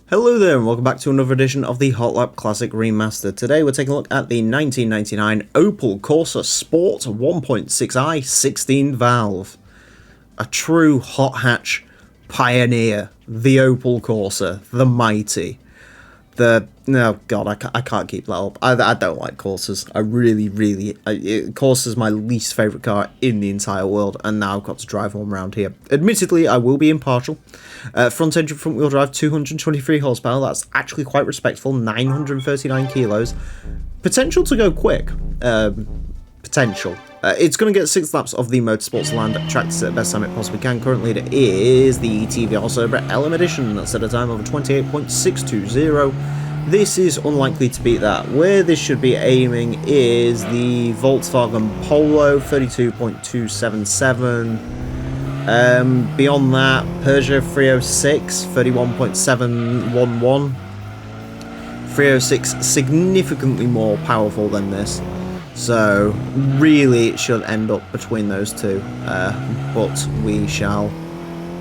Hello there and welcome back to another edition of the Hot Lap Classic Remastered. Today we're taking a look at the 1999 Opel Corsa Sport 1.6i 16 valve. A true hot hatch pioneer, the Opel Corsa, the mighty. No, God, I can't keep that up. I don't like Corsas. Corsa's my least favourite car in the entire world, and now I've got to drive one around here. Admittedly, I will be impartial. Front engine, front wheel drive, 223 horsepower. That's actually quite respectful. 939 kilos. Potential to go quick. Potential. It's going to get 6 laps of the Motorsports Land track at the best time it possibly can. Currently, it is the TVR Cerberus LM Edition. That's at a time of 28.620. This is unlikely to beat that. Where this should be aiming is the Volkswagen Polo, 32.277. Beyond that, Peugeot 306, 31.711. 306 significantly more powerful than this. So, really, it should end up between those two, but we shall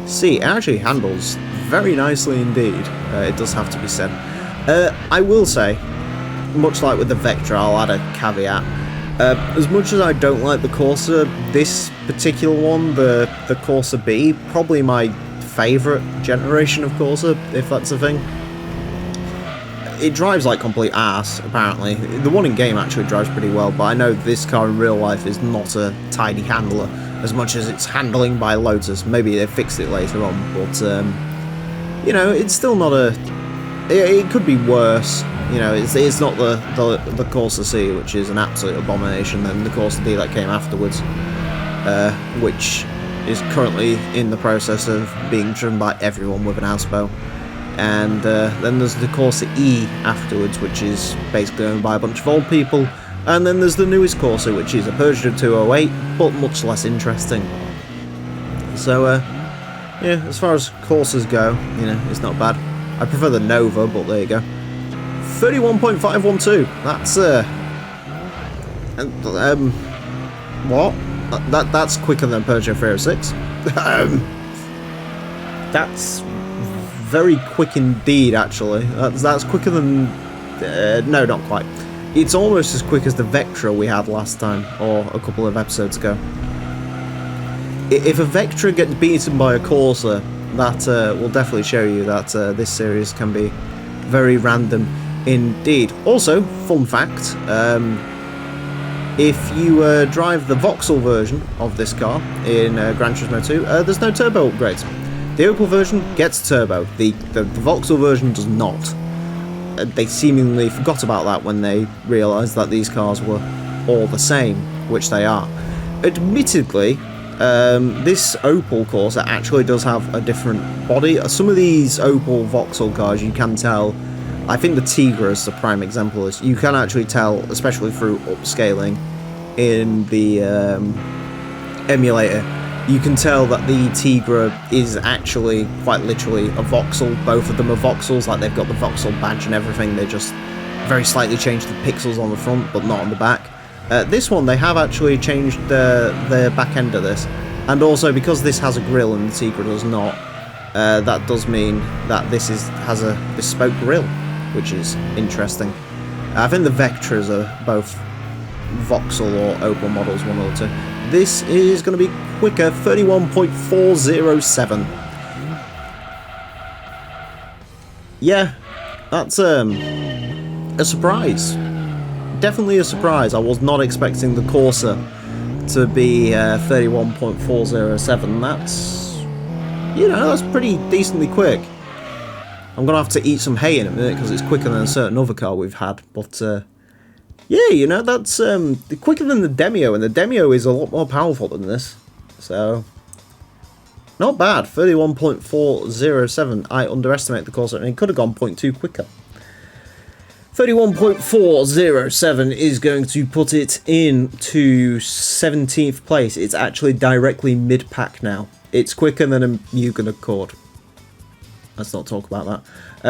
see. It actually handles very nicely indeed, it does have to be said. I will say, much like with the Vectra, I'll add a caveat. As much as I don't like the Corsa, this particular one, the Corsa B, probably my favourite generation of Corsa, if that's a thing. It drives like complete ass, apparently. The one in game actually drives pretty well, but I know this car in real life is not a tidy handler as much as it's handling by Lotus. Maybe they fixed it later on, but you know, it's still not a. It could be worse. You know, it's not the Corsa C, which is an absolute abomination, than the Corsa D that came afterwards, which is currently in the process of being driven by everyone with an houseboat. And then there's the Corsa E afterwards, which is basically owned by a bunch of old people. And then there's the newest Corsa, which is a Peugeot 208, but much less interesting. So, yeah, as far as Corsas go, you know, it's not bad. I prefer the Nova, but there you go. 31.512. That's what? That's quicker than Peugeot 306. That's very quick indeed, actually. That's quicker than... no, not quite. It's almost as quick as the Vectra we had last time, or a couple of episodes ago. If a Vectra gets beaten by a Corsa, that will definitely show you that this series can be very random indeed. Also, fun fact, if you drive the Vauxhall version of this car in Gran Turismo 2, there's no turbo upgrades. The Opel version gets turbo, the Vauxhall version does not. They seemingly forgot about that when they realised that these cars were all the same, which they are. Admittedly, this Opel Corsa actually does have a different body. Some of these Opel Vauxhall cars, you can tell, I think the Tigra is the prime example, is you can actually tell, especially through upscaling in the emulator, you can tell that the Tigra is actually quite literally a Vauxhall. Both of them are Vauxhalls, like they've got the Vauxhall badge and everything. They just very slightly changed the pixels on the front, but not on the back. This one, they have actually changed the back end of this. And also, because this has a grille and the Tigra does not, that does mean that this has a bespoke grille, which is interesting. I think the Vectras are both Vauxhall or Opel models, one or two. This is going to be quicker, 31.407. Yeah, that's a surprise. Definitely a surprise. I was not expecting the Corsa to be 31.407. That's, you know, that's pretty decently quick. I'm going to have to eat some hay in a minute because it's quicker than a certain other car we've had, but yeah, you know, that's quicker than the Demio, and the Demio is a lot more powerful than this. So, not bad. 31.407. I underestimate the Corsa, and it could have gone 0.2 quicker. 31.407 is going to put it into 17th place. It's actually directly mid-pack now. It's quicker than a Mugen Accord. Let's not talk about that.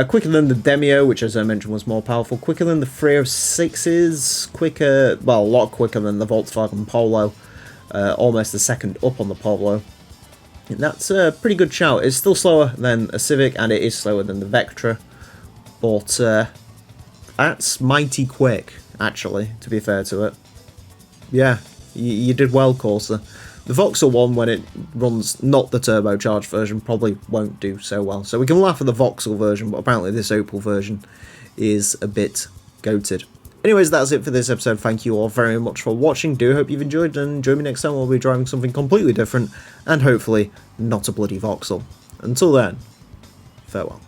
Quicker than the Demio, which as I mentioned was more powerful. Quicker than the 306s. Quicker, well, a lot quicker than the Volkswagen Polo. Almost a second up on the Polo. And that's a pretty good shout. It's still slower than a Civic, and it is slower than the Vectra, but that's mighty quick, actually, to be fair to it. Yeah, you did well, Corsa. The Vauxhall one, when it runs not the turbocharged version, probably won't do so well. So we can laugh at the Vauxhall version, but apparently this Opel version is a bit goated. Anyways, that's it for this episode. Thank you all very much for watching. Do hope you've enjoyed, and join me next time we'll be driving something completely different, and hopefully not a bloody Vauxhall. Until then, farewell.